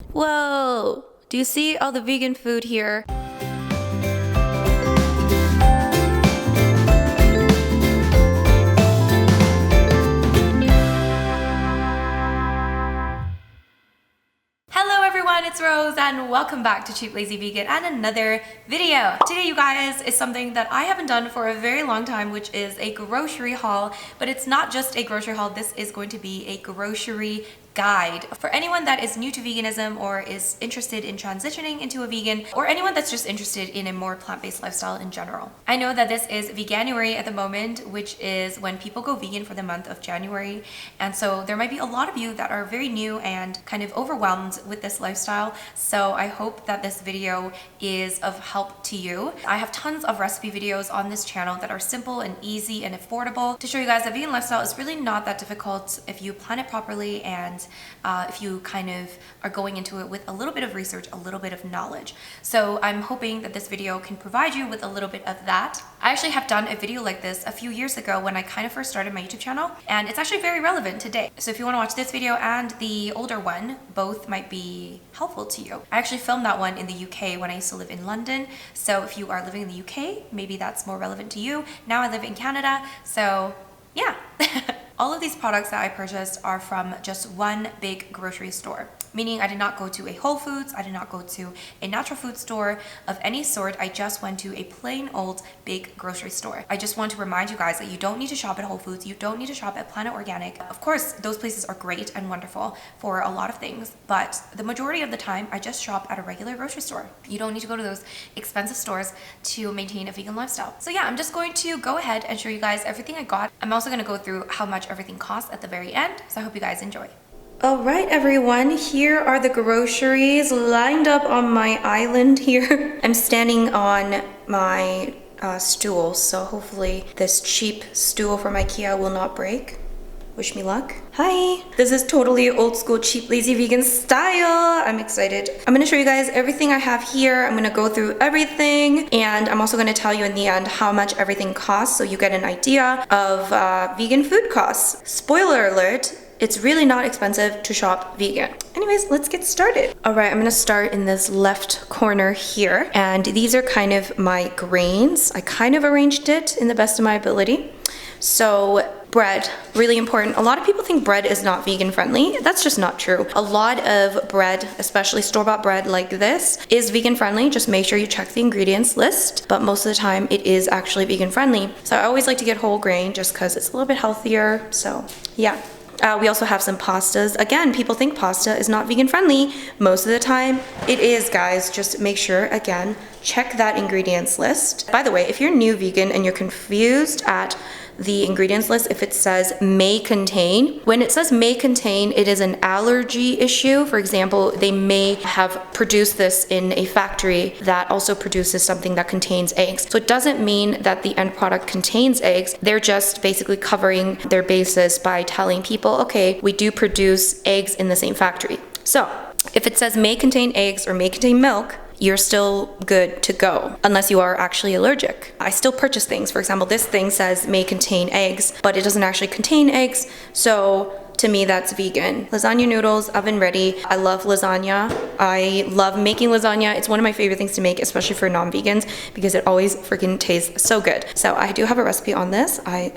Whoa! Do you see all the vegan food here? Hello everyone, it's Rose and welcome back to Cheap Lazy Vegan and another video. Today, you guys, is something that I haven't done for a very long time, which is a grocery haul. But it's not just a grocery haul, this is going to be a grocery guide for anyone that is new to veganism or is interested in transitioning into a vegan, or anyone that's just interested in a more plant-based lifestyle in general. I know that this is veganuary at the moment, which is when people go vegan for the month of January, and so there might be a lot of you that are very new and kind of overwhelmed with this lifestyle. So I hope that this video is of help to you. I have tons of recipe videos on this channel that are simple and easy and affordable to show you guys that vegan lifestyle is really not that difficult if you plan it properly and if you kind of are going into it with a little bit of research, a little bit of knowledge. So I'm hoping that this video can provide you with a little bit of that. I actually have done a video like this a few years ago when I kind of first started my YouTube channel, and it's actually very relevant today. So if you want to watch this video and the older one, both might be helpful to you. I actually filmed that one in the UK when I used to live in London. So if you are living in the UK, maybe that's more relevant to you. Now I live in Canada, so yeah. All of these products that I purchased are from just one big grocery store, meaning I did not go to a Whole Foods, I did not go to a natural food store of any sort. I just went to a plain old big grocery store. I just want to remind you guys that you don't need to shop at Whole Foods, you don't need to shop at Planet Organic. Of course, those places are great and wonderful for a lot of things, but the majority of the time I just shop at a regular grocery store. You don't need to go to those expensive stores to maintain a vegan lifestyle. So yeah, I'm just going to go ahead and show you guys everything I got. I'm also going to go through how much everything costs at the very end, so I hope you guys enjoy. All right, everyone, here are the groceries lined up on my island here. I'm standing on my stool, so hopefully this cheap stool from IKEA will not break. Wish me luck. Hi! This is totally old school cheap lazy vegan style. I'm excited. I'm gonna show you guys everything I have here. I'm gonna go through everything, and I'm also gonna tell you in the end how much everything costs so you get an idea of vegan food costs. Spoiler alert, it's really not expensive to shop vegan. Anyways, let's get started. All right, I'm gonna start in this left corner here, and these are kind of my grains. I kind of arranged it in the best of my ability. So bread, really important. A lot of people think bread is not vegan friendly. That's just not true. A lot of bread, especially store-bought bread like this, is vegan friendly. Just make sure you check the ingredients list, but most of the time it is actually vegan friendly. So I always like to get whole grain just because it's a little bit healthier. So yeah. We also have some pastas. Again, people think pasta is not vegan friendly. Most of the time it is, guys. Just make sure, again, check that ingredients list. By the way, if you're new vegan and you're confused at the ingredients list, if it says may contain, when it says may contain, it is an allergy issue. For example, they may have produced this in a factory that also produces something that contains eggs. So it doesn't mean that the end product contains eggs. They're just basically covering their bases by telling people, okay, we do produce eggs in the same factory. So if it says may contain eggs or may contain milk, you're still good to go, unless you are actually allergic. I still purchase things. For example, this thing says may contain eggs, but it doesn't actually contain eggs, so to me, that's vegan. Lasagna noodles, oven ready. I love lasagna. I love making lasagna. It's one of my favorite things to make, especially for non-vegans, because it always freaking tastes so good. So I do have a recipe on this. I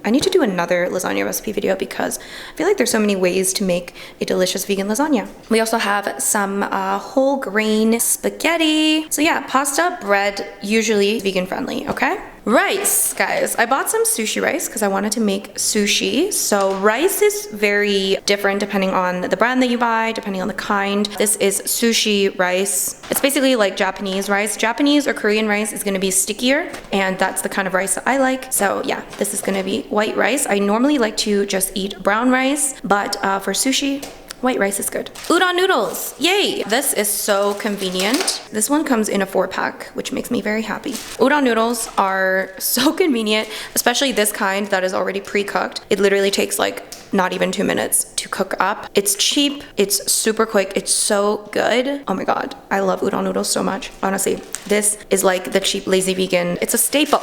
need to do another lasagna recipe video because I feel like there's so many ways to make a delicious vegan lasagna. We also have some whole grain spaghetti. So yeah, pasta, bread, usually vegan friendly, okay? Rice, guys. I bought some sushi rice because I wanted to make sushi. So rice is very different depending on the brand that you buy, depending on the kind. This is sushi rice. It's basically like Japanese rice. Japanese or Korean rice is gonna be stickier, and that's the kind of rice that I like. So yeah, this is gonna be white rice. I normally like to just eat brown rice, but for sushi, white rice is good. Udon noodles, yay! This is so convenient. This one comes in a 4-pack, which makes me very happy. Udon noodles are so convenient, especially this kind that is already pre-cooked. It literally takes like not even 2 minutes to to cook up. It's cheap, it's super quick, it's so good. Oh my god, I love udon noodles so much. Honestly, this is like the cheap lazy vegan. It's a staple.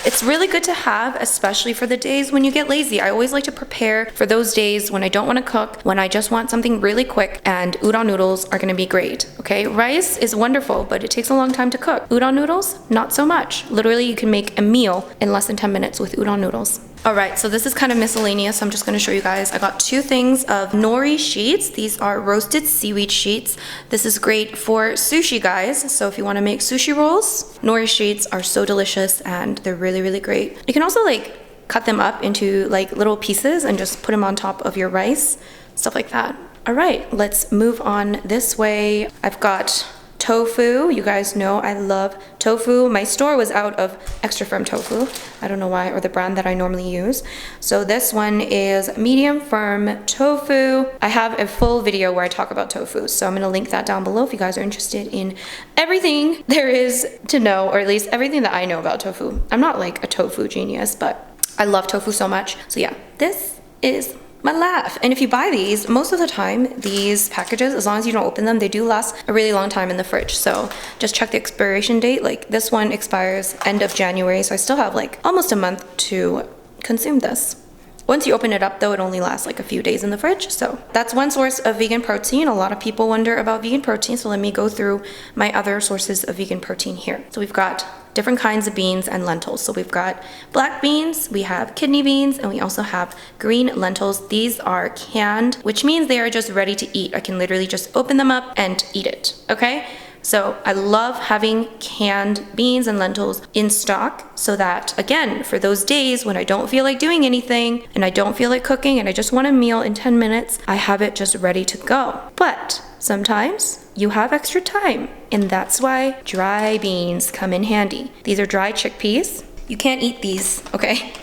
It's really good to have, especially for the days when you get lazy. I always like to prepare for those days when I don't want to cook, when I just want something really quick, and udon noodles are gonna be great, okay? Rice is wonderful, but it takes a long time to cook. Udon noodles, not so much. Literally, you can make a meal in less than 10 minutes with udon noodles. Alright, so this is kind of miscellaneous, so I'm just going to show you guys. I got 2 things of nori sheets. These are roasted seaweed sheets. This is great for sushi, guys. So if you want to make sushi rolls, nori sheets are so delicious and they're really, really great. You can also like cut them up into like little pieces and just put them on top of your rice, stuff like that. Alright, let's move on this way. I've got tofu. You guys know I love tofu. My store was out of extra firm tofu. I don't know why, or the brand that I normally use. So this one is medium firm tofu. I have a full video where I talk about tofu, so I'm gonna link that down below if you guys are interested in everything there is to know, or at least everything that I know about tofu. I'm not like a tofu genius, but I love tofu so much. So yeah, this is my life. And if you buy these, most of the time, these packages, as long as you don't open them, they do last a really long time in the fridge. So just check the expiration date. Like this one expires end of January, so I still have like almost a month to consume this. Once you open it up though, it only lasts like a few days in the fridge. So that's one source of vegan protein. A lot of people wonder about vegan protein, so let me go through my other sources of vegan protein here. So we've got different kinds of beans and lentils. So we've got black beans, we have kidney beans, and we also have green lentils. These are canned, which means they are just ready to eat. I can literally just open them up and eat it, okay? So I love having canned beans and lentils in stock so that, again, for those days when I don't feel like doing anything and I don't feel like cooking and I just want a meal in 10 minutes, I have it just ready to go. But sometimes you have extra time, and that's why dry beans come in handy. These are dry chickpeas. You can't eat these, okay?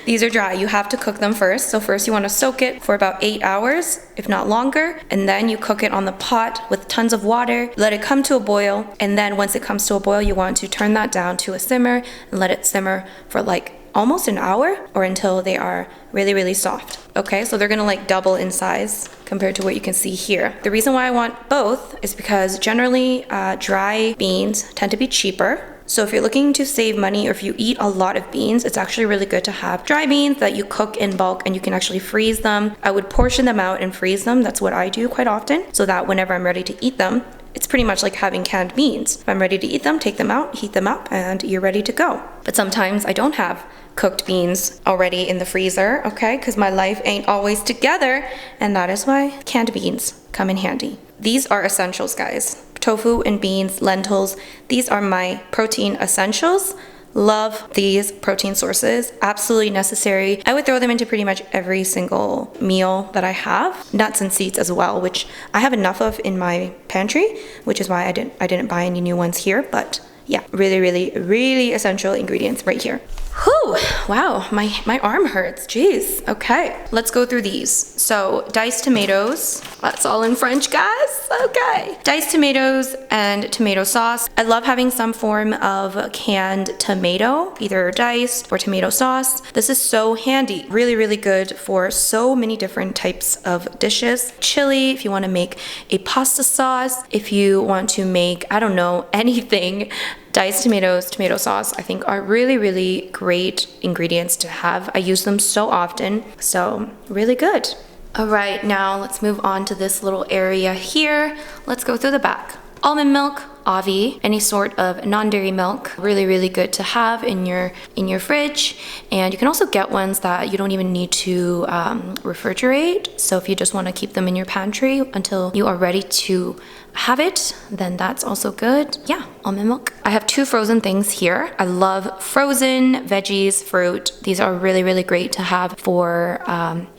These are dry. You have to cook them first. So first you want to soak it for about 8 hours, if not longer, and then you cook it on the pot with tons of water, let it come to a boil, and then once it comes to a boil, you want to turn that down to a simmer and let it simmer for like almost an hour or until they are really, really soft. Okay, so they're gonna like double in size compared to what you can see here. The reason why I want both is because generally dry beans tend to be cheaper. So if you're looking to save money, or if you eat a lot of beans, it's actually really good to have dry beans that you cook in bulk and you can actually freeze them. I would portion them out and freeze them. That's what I do quite often, so that whenever I'm ready to eat them, it's pretty much like having canned beans. If I'm ready to eat them, take them out, heat them up, and you're ready to go. But sometimes I don't have cooked beans already in the freezer, okay? Because my life ain't always together, and that is why canned beans come in handy. These are essentials, guys. Tofu and beans, lentils, these are my protein essentials. Love these protein sources, absolutely necessary. I would throw them into pretty much every single meal that I have. Nuts and seeds as well, which I have enough of in my pantry, which is why I didn't buy any new ones here, but yeah, really, really, really essential ingredients right here. Whew, wow, my arm hurts, jeez. Okay, let's go through these. So diced tomatoes, that's all in French, guys, okay. Diced tomatoes and tomato sauce. I love having some form of canned tomato, either diced or tomato sauce. This is so handy, really, really good for so many different types of dishes. Chili, if you wanna make a pasta sauce, if you want to make, I don't know, anything. Diced tomatoes, tomato sauce, I think are really, really great ingredients to have. I use them so often, so really good. All right, now let's move on to this little area here. Let's go through the back. Almond milk, Avi, any sort of non-dairy milk, really, really good to have in your fridge. And you can also get ones that you don't even need to refrigerate. So if you just want to keep them in your pantry until you are ready to have it, then that's also good. Yeah, almond milk. I have 2 frozen things here. I love frozen veggies, fruit. These are really, really great to have for,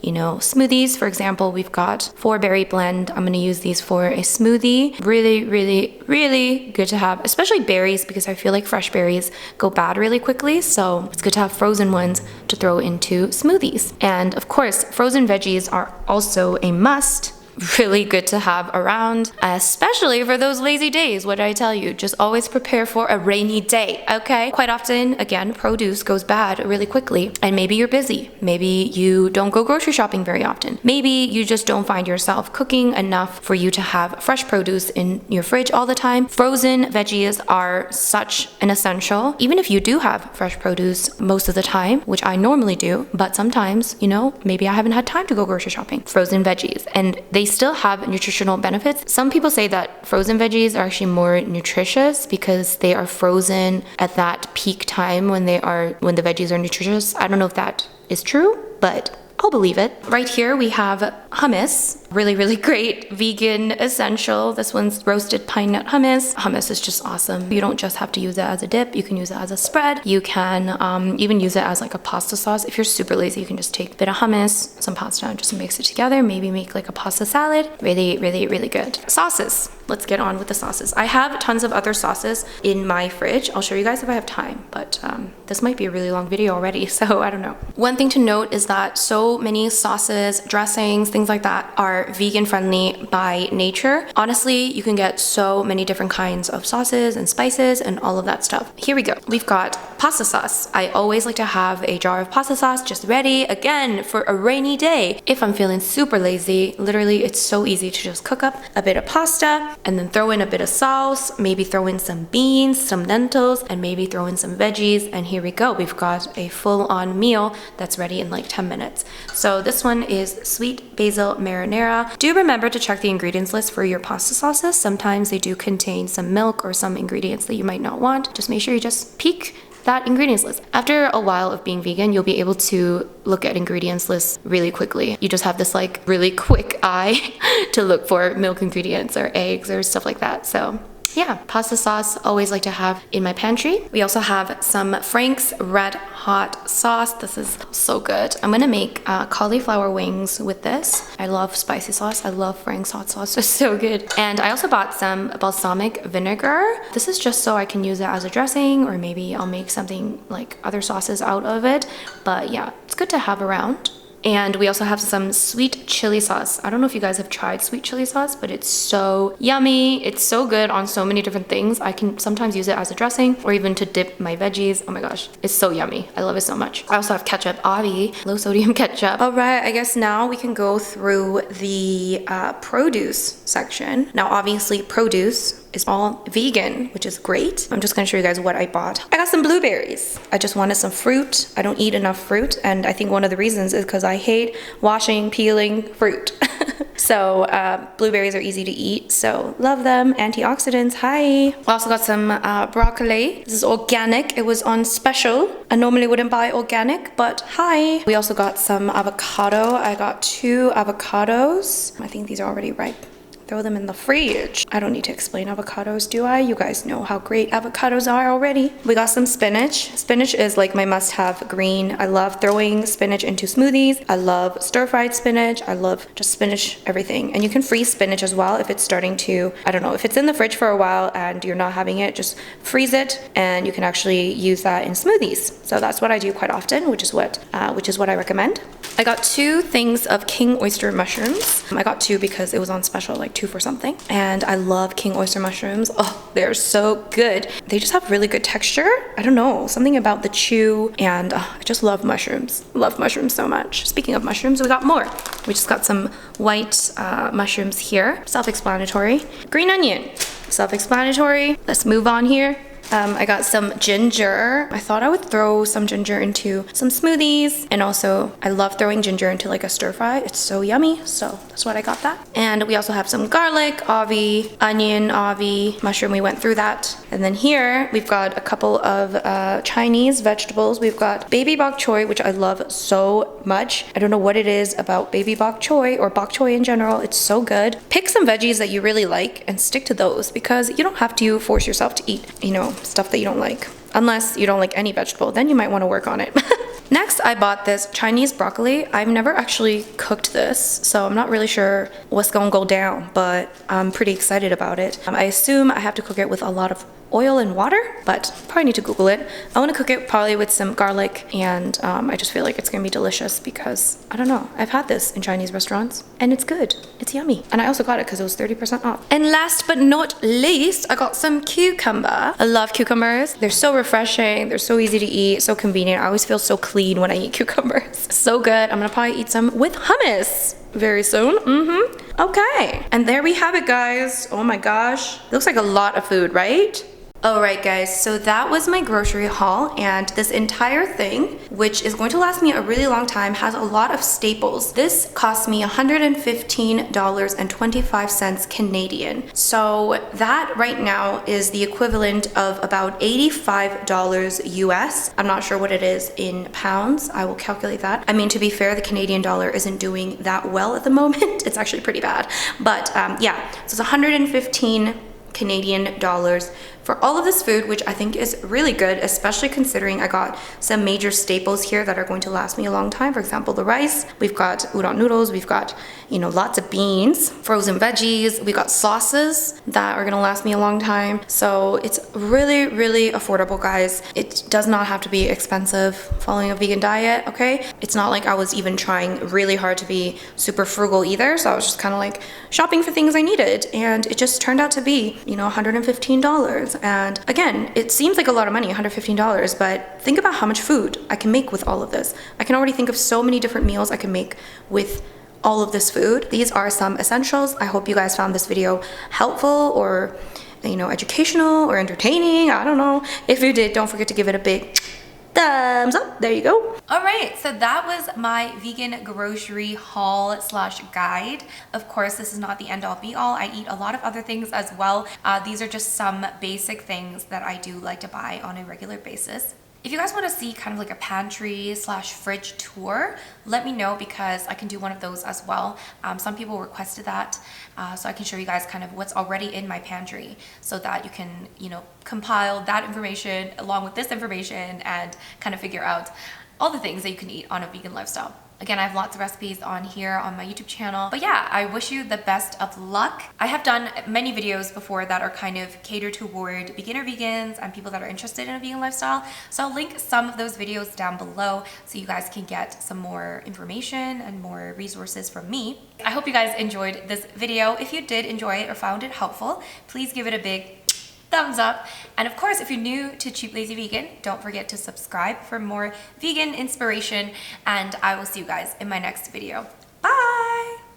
you know, smoothies. For example, we've got 4-berry blend. I'm gonna use these for a smoothie. Really, really, really good to have, especially berries, because I feel like fresh berries go bad really quickly. So it's good to have frozen ones to throw into smoothies. And of course, frozen veggies are also a must really good to have around, especially for those lazy days. What did I tell you? Just always prepare for a rainy day, okay? Quite often, again, produce goes bad really quickly, and maybe you're busy. Maybe you don't go grocery shopping very often. Maybe you just don't find yourself cooking enough for you to have fresh produce in your fridge all the time. Frozen veggies are such an essential, even if you do have fresh produce most of the time, which I normally do, but sometimes, you know, maybe I haven't had time to go grocery shopping. Frozen veggies, and they still have nutritional benefits. Some people say that frozen veggies are actually more nutritious because they are frozen at that peak time when the veggies are nutritious. I don't know if that is true, but I'll believe it. Right here we have hummus. Really, really great vegan essential. This one's roasted pine nut hummus. Hummus is just awesome. You don't just have to use it as a dip. You can use it as a spread. You can even use it as like a pasta sauce. If you're super lazy, you can just take a bit of hummus, some pasta, and just mix it together. Maybe make like a pasta salad. Really, really, really good. Sauces. Let's get on with the sauces. I have tons of other sauces in my fridge. I'll show you guys if I have time, but this might be a really long video already, so I don't know. One thing to note is that so many sauces, dressings, things like that are vegan friendly by nature. Honestly, you can get so many different kinds of sauces and spices and all of that stuff. Here we go. We've got pasta sauce. I always like to have a jar of pasta sauce just ready, again, for a rainy day. If I'm feeling super lazy, literally it's so easy to just cook up a bit of pasta and then throw in a bit of sauce, maybe throw in some beans, some lentils, and maybe throw in some veggies, and here we go. We've got a full-on meal that's ready in like 10 minutes. So this one is sweet basil marinara. Do remember to check the ingredients list for your pasta sauces. Sometimes they do contain some milk or some ingredients that you might not want. Just make sure you just peek that ingredients list. After a while of being vegan, you'll be able to look at ingredients lists really quickly. You just have this like really quick eye to look for milk ingredients or eggs or stuff like that. So yeah, pasta sauce, always like to have in my pantry. We also have some Frank's Red Hot sauce. This is so good. I'm gonna make cauliflower wings with this. I love spicy sauce. I love Frank's hot sauce. It's so good. And I also bought some balsamic vinegar. This is just so I can use it as a dressing, or maybe I'll make something like other sauces out of it. But yeah, it's good to have around. And we also have some sweet chili sauce. I don't know if you guys have tried sweet chili sauce, but it's so yummy. It's so good on so many different things. I can sometimes use it as a dressing or even to dip my veggies. Oh my gosh, it's so yummy. I love it so much. I also have ketchup, Avi, low sodium ketchup. All right, I guess now we can go through the produce section. Now, obviously produce is all vegan, which is great. I'm just gonna show you guys what I bought. I got some blueberries. I just wanted some fruit. I don't eat enough fruit, and I think one of the reasons is because I hate washing, peeling fruit. So blueberries are easy to eat, so love them. Antioxidants, hi. I also got some broccoli. This is organic. It was on special. I normally wouldn't buy organic, but hi. We also got some avocado. I got 2 avocados. I think these are already ripe. Throw them in the fridge. I don't need to explain avocados, do I? You guys know how great avocados are already. We got some spinach. Spinach is like my must-have green. I love throwing spinach into smoothies. I love stir-fried spinach. I love just spinach everything. And you can freeze spinach as well if it's starting to, I don't know, if it's in the fridge for a while and you're not having it, just freeze it and you can actually use that in smoothies. So that's what I do quite often, which is what I recommend. I got 2 things of king oyster mushrooms. I got 2 because it was on special, like 2 for something. And I love king oyster mushrooms. Oh, they're so good. They just have really good texture. I don't know, something about the chew, and I just love mushrooms. Love mushrooms so much. Speaking of mushrooms, we got more. We just got some white mushrooms here. Self-explanatory. Green onion. Self-explanatory. Let's move on here. I got some ginger. I thought I would throw some ginger into some smoothies, and also I love throwing ginger into like a stir fry. It's so yummy, so that's what I got that. And we also have some garlic, avi, onion, avi, mushroom. We went through that. And then here we've got a couple of Chinese vegetables. We've got baby bok choy, which I love so much. I don't know what it is about baby bok choy or bok choy in general. It's so good. Pick some veggies that you really like and stick to those, because you don't have to force yourself to eat, you know, stuff that you don't like. Unless you don't like any vegetable, then you might want to work on it. Next, I bought this Chinese broccoli. I've never actually cooked this, so I'm not really sure what's gonna go down, but I'm pretty excited about it. I assume I have to cook it with a lot of oil and water, but probably need to Google it. I want to cook it probably with some garlic, and I just feel like it's gonna be delicious because I don't know, I've had this in Chinese restaurants and it's good. It's yummy. And I also got it because it was 30% off. And last but not least, I got some cucumber. I love cucumbers. They're so refreshing. They're so easy to eat, so convenient. I always feel so clean when I eat cucumbers. So good. I'm gonna probably eat some with hummus very soon. Okay, and there we have it, guys. Oh my gosh, looks like a lot of food, right? Alright guys, so that was my grocery haul, and this entire thing, which is going to last me a really long time, has a lot of staples. This cost me $115.25 Canadian. So that right now is the equivalent of about $85 US. I'm not sure what it is in pounds. I will calculate that. I mean, to be fair, the Canadian dollar isn't doing that well at the moment. It's actually pretty bad. But yeah, so it's 115 Canadian dollars for all of this food, which I think is really good, especially considering I got some major staples here that are going to last me a long time. For example, the rice, we've got udon noodles, we've got, you know, lots of beans, frozen veggies, we got sauces that are gonna last me a long time. So it's really, really affordable, guys. It does not have to be expensive following a vegan diet, okay? It's not like I was even trying really hard to be super frugal either, so I was just kind of like shopping for things I needed, and it just turned out to be, you know, $115. And again, it seems like a lot of money, $115, but think about how much food I can make with all of this. I can already think of so many different meals I can make with all of this food. These are some essentials. I hope you guys found this video helpful or, you know, educational or entertaining. I don't know. If you did, don't forget to give it a big thumbs up. There you go. All right, so that was my vegan grocery haul slash guide. Of course, this is not the end all be all. I eat a lot of other things as well. These are just some basic things that I do like to buy on a regular basis. If you guys want to see kind of like a pantry slash fridge tour, let me know because I can do one of those as well. Some people requested that, so I can show you guys kind of what's already in my pantry so that you can, you know, compile that information along with this information and kind of figure out all the things that you can eat on a vegan lifestyle. Again, I have lots of recipes on here on my YouTube channel. But yeah, I wish you the best of luck. I have done many videos before that are kind of catered toward beginner vegans and people that are interested in a vegan lifestyle. So I'll link some of those videos down below so you guys can get some more information and more resources from me. I hope you guys enjoyed this video. If you did enjoy it or found it helpful, please give it a big thumbs up. And of course, if you're new to Cheap Lazy Vegan, don't forget to subscribe for more vegan inspiration, and I will see you guys in my next video.